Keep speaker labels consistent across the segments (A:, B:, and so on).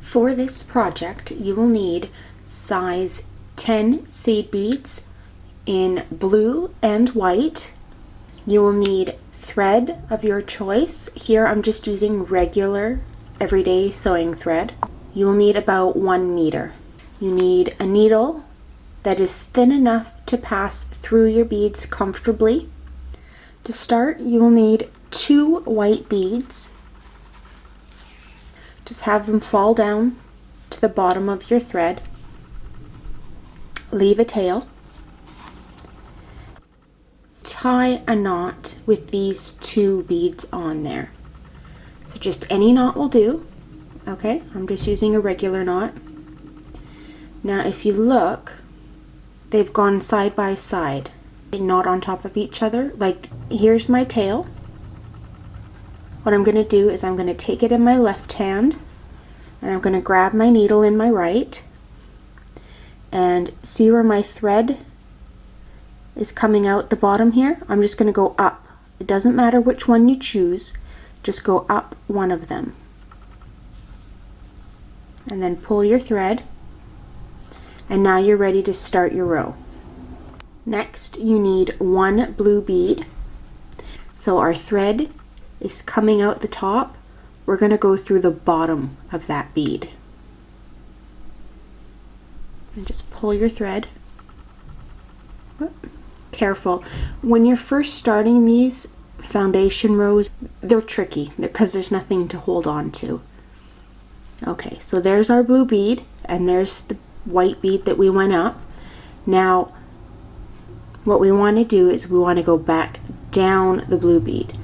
A: For this project, you will need size 10 seed beads in blue and white. You will need thread of your choice. Here I'm just using regular everyday sewing thread. You will need about 1 meter. You need a needle that is thin enough to pass through your beads comfortably. To start, you will need 2 white beads. Just have them fall down to the bottom of your thread. Leave a tail. Tie a knot with these 2 beads on there. So just any knot will do. Okay, I'm just using a regular knot. Now if you look, they've gone side by side, not on top of each other. Like, here's my tail. What I'm going to do is I'm going to take it in my left hand and I'm going to grab my needle in my right, and see where my thread is coming out the bottom here? I'm just going to go up. It doesn't matter which one you choose, just go up one of them. And then pull your thread, and now you're ready to start your row. Next, you need 1 blue bead. So our thread is coming out the top. We're going to go through the bottom of that bead. And just pull your thread. Careful. When you're first starting these foundation rows, they're tricky because there's nothing to hold on to. Okay, so there's our blue bead, and there's the white bead that we went up. Now, what we want to do is we want to go back down the blue bead.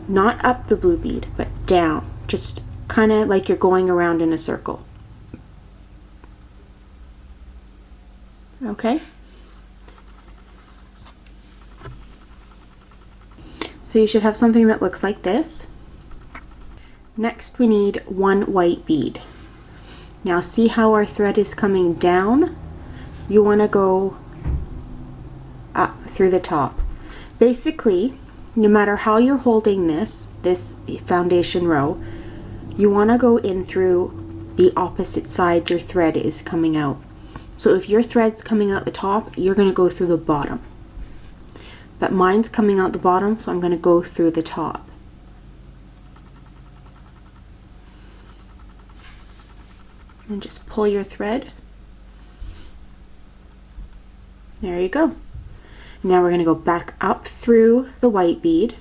A: Not up the blue bead, but down. Just kind of like you're going around in a circle. Okay? So you should have something that looks like this. Next, we need 1 white bead. Now see how our thread is coming down? You want to go up through the top. Basically, no matter how you're holding this foundation row, you want to go in through the opposite side your thread is coming out. So if your thread's coming out the top, you're going to go through the bottom. But mine's coming out the bottom, so I'm going to go through the top. And just pull your thread. There you go. Now we're going to go back up through the white bead.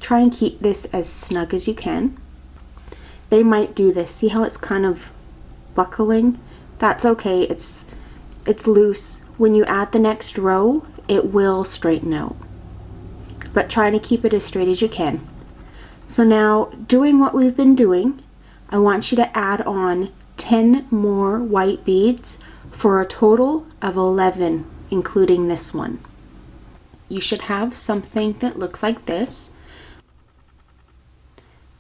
A: Try and keep this as snug as you can. They might do this. See how it's kind of buckling? That's okay. It's loose. When you add the next row, it will straighten out. But try to keep it as straight as you can. So now, doing what we've been doing, I want you to add on 10 more white beads for a total of 11, including this one. You should have something that looks like this.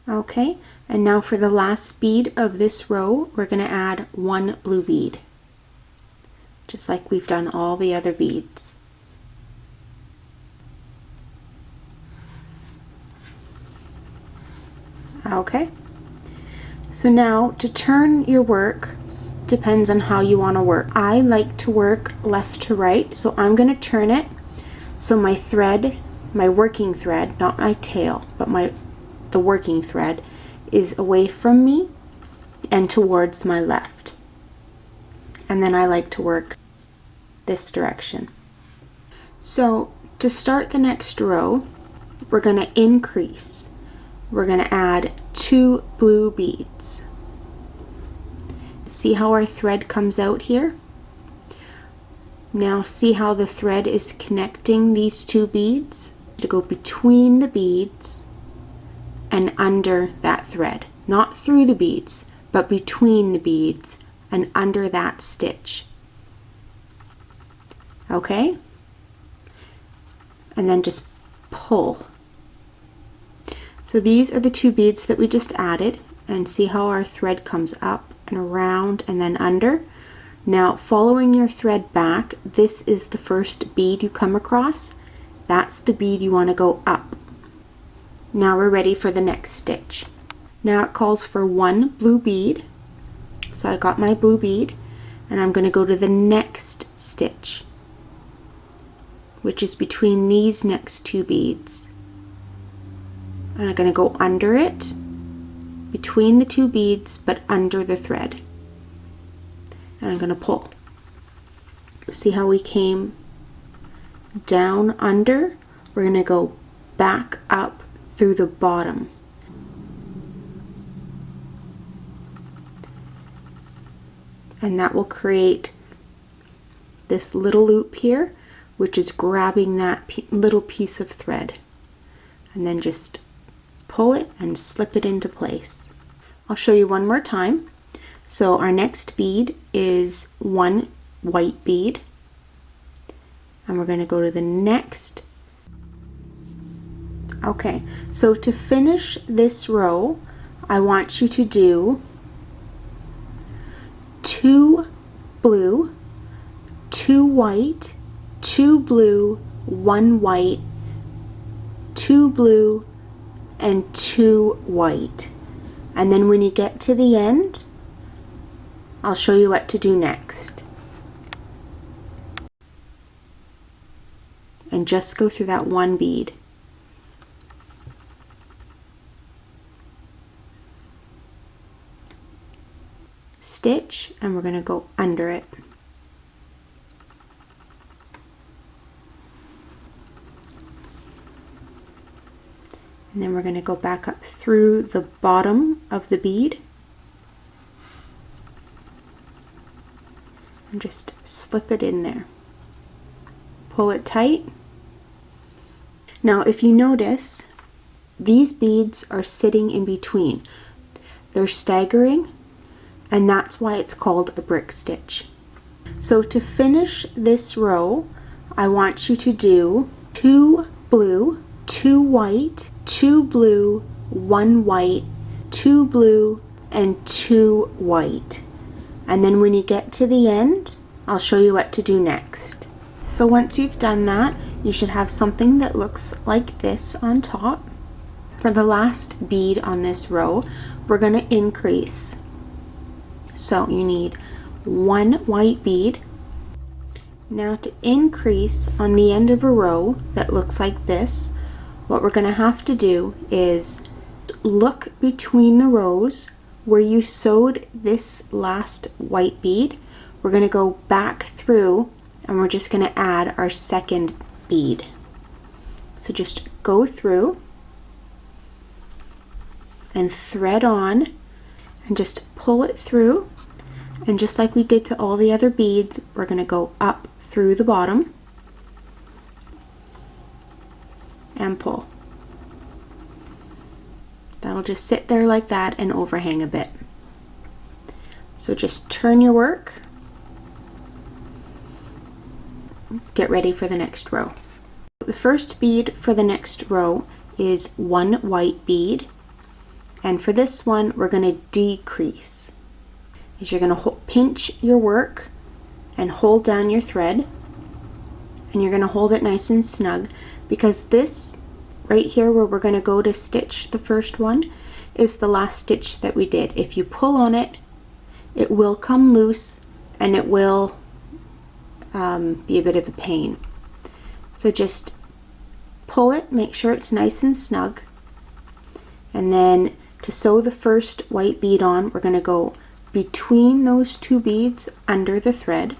A: Okay, and now for the last bead of this row, we're going to add 1 blue bead, just like we've done all the other beads. Okay, so now to turn your work depends on how you want to work. I like to work left to right, so I'm going to turn it so my thread, my working thread, not my tail, but the working thread is away from me and towards my left. And then I like to work this direction. So to start the next row, we're going to increase. We're going to add 2 blue beads. See how our thread comes out here? Now see how the thread is connecting these 2 beads? To go between the beads and under that thread. Not through the beads, but between the beads and under that stitch. Okay? And then just pull. So these are the 2 beads that we just added, and see how our thread comes up and around and then under. Now following your thread back, this is the first bead you come across. That's the bead you want to go up. Now we're ready for the next stitch. Now it calls for one blue bead. So I got my blue bead and I'm going to go to the next stitch, which is between these next two beads. And I'm going to go under it, between the two beads, but under the thread. And I'm going to pull. See how we came down under? We're going to go back up through the bottom. And that will create this little loop here, which is grabbing that little piece of thread. And then just pull it and slip it into place. I'll show you one more time. So our next bead is one white bead. And we're going to go to the next. Okay, so to finish this row, I want you to do 2 blue, 2 white, 2 blue, 1 white, 2 blue, and 2 white. And then when you get to the end, I'll show you what to do next. And just go through that one bead. Stitch, and we're going to go under it. And then we're going to go back up through the bottom of the bead and just slip it in there. Pull it tight. Now if you notice, these beads are sitting in between. They're staggering, and that's why it's called a brick stitch. So to finish this row, I want you to do 2 blue, 2 white, 2 blue, 1 white, 2 blue, and 2 white. And then when you get to the end, I'll show you what to do next. So once you've done that, you should have something that looks like this on top. For the last bead on this row, we're going to increase. So you need 1 white bead. Now to increase on the end of a row that looks like this, what we're going to have to do is look between the rows where you sewed this last white bead. We're going to go back through and we're just going to add our second bead. So just go through and thread on and just pull it through, and just like we did to all the other beads, we're going to go up through the bottom and pull. That'll just sit there like that and overhang a bit. So just turn your work, get ready for the next row. The first bead for the next row is 1 white bead, and for this one we're going to decrease. Is you're going to pinch your work and hold down your thread, and you're going to hold it nice and snug, because this right here where we're going to go to stitch the first one is the last stitch that we did. If you pull on it, it will come loose and it will be a bit of a pain. So just pull it, make sure it's nice and snug, and then to sew the first white bead on, we're going to go between those 2 beads under the thread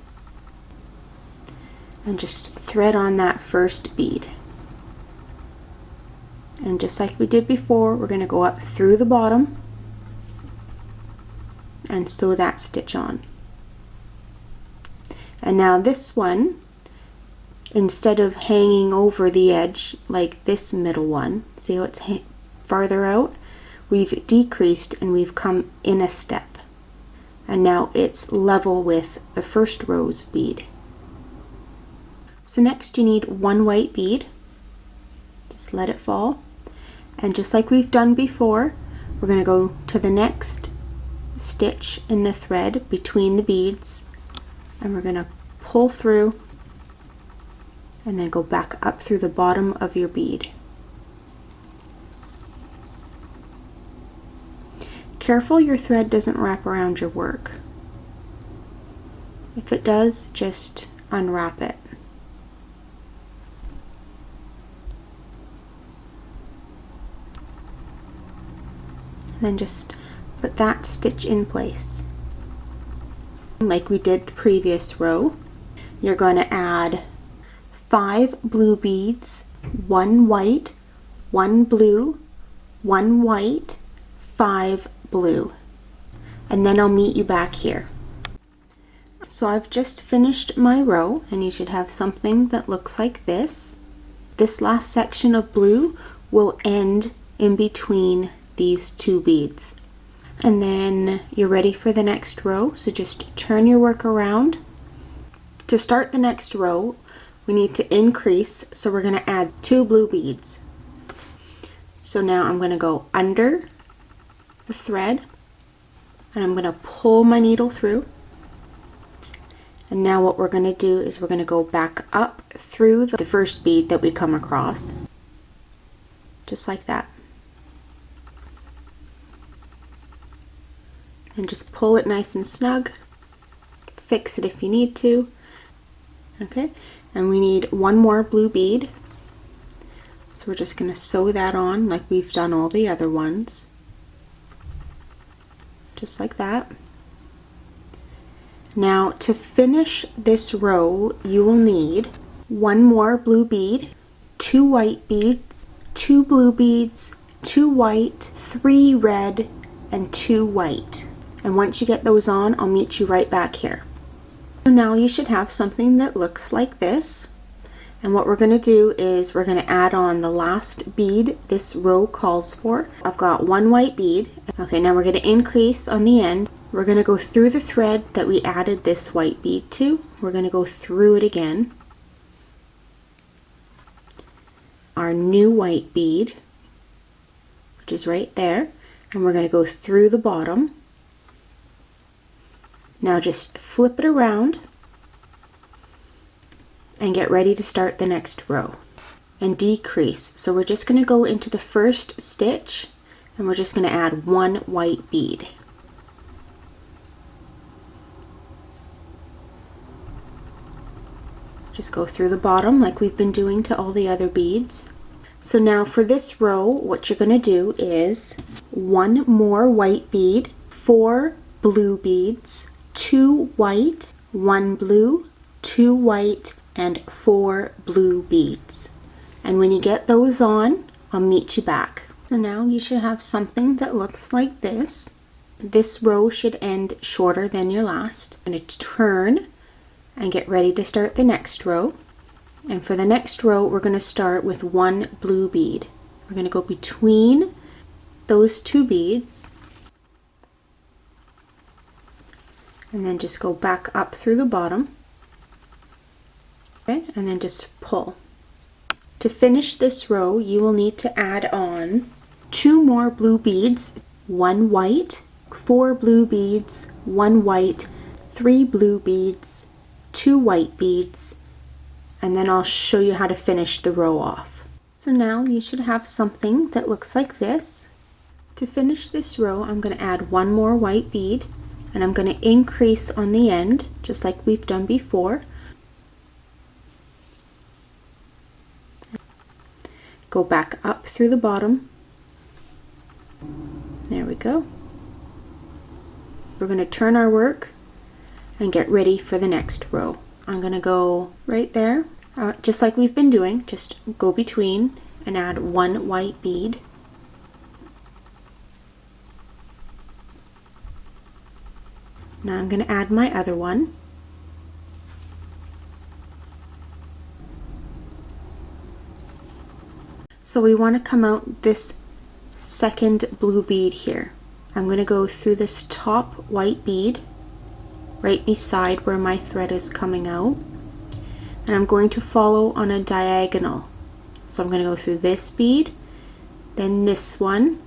A: and just thread on that first bead. And just like we did before, we're going to go up through the bottom and sew that stitch on. And now this one, instead of hanging over the edge like this middle one, see how it's farther out? We've decreased and we've come in a step. And now it's level with the first row's bead. So next you need 1 white bead. Just let it fall. And just like we've done before, we're going to go to the next stitch in the thread between the beads, and we're going to pull through and then go back up through the bottom of your bead. careful your thread doesn't wrap around your work. If it does, just unwrap it. And then just put that stitch in place. Like we did the previous row, you're going to add 5 blue beads, 1 white, 1 blue, 1 white, 5 blue. And then I'll meet you back here. So I've just finished my row, and you should have something that looks like this. This last section of blue will end in between these 2 beads. And then you're ready for the next row, so just turn your work around. To start the next row, we need to increase, so we're going to add 2 blue beads. So now I'm going to go under the thread, and I'm going to pull my needle through. And now what we're going to do is we're going to go back up through the first bead that we come across, just like that. And just pull it nice and snug. Fix it if you need to. Okay, and we need 1 more blue bead. So we're just going to sew that on like we've done all the other ones. Just like that. Now to finish this row, you will need 1 more blue bead, 2 white beads, 2 blue beads, 2 white, 3 red, and 2 white. And once you get those on, I'll meet you right back here. So now you should have something that looks like this. And what we're going to do is we're going to add on the last bead this row calls for. I've got 1 white bead. Okay, now we're going to increase on the end. We're going to go through the thread that we added this white bead to. We're going to go through it again. Our new white bead, which is right there, and we're going to go through the bottom. Now just flip it around and get ready to start the next row. And decrease. So we're just going to go into the first stitch, and we're just going to add 1 white bead. Just go through the bottom like we've been doing to all the other beads. So now for this row, what you're going to do is 1 more white bead, 4 blue beads, 2 white, 1 blue, 2 white, and 4 blue beads. And when you get those on, I'll meet you back. So now you should have something that looks like this. This row should end shorter than your last. I'm going to turn and get ready to start the next row. And for the next row, we're going to start with 1 blue bead. We're going to go between those 2 beads, and then just go back up through the bottom. Okay, and then just pull. To finish this row, you will need to add on 2 more blue beads, 1 white, 4 blue beads, 1 white, 3 blue beads, 2 white beads, and then I'll show you how to finish the row off. So now you should have something that looks like this. To finish this row, I'm going to add 1 more white bead, and I'm going to increase on the end, just like we've done before. Go back up through the bottom. There we go. We're going to turn our work and get ready for the next row. I'm going to go right there, just like we've been doing, just go between and add 1 white bead. Now I'm going to add my other one. So we want to come out this second blue bead here. I'm going to go through this top white bead right beside where my thread is coming out, and I'm going to follow on a diagonal. So I'm going to go through this bead, then this one,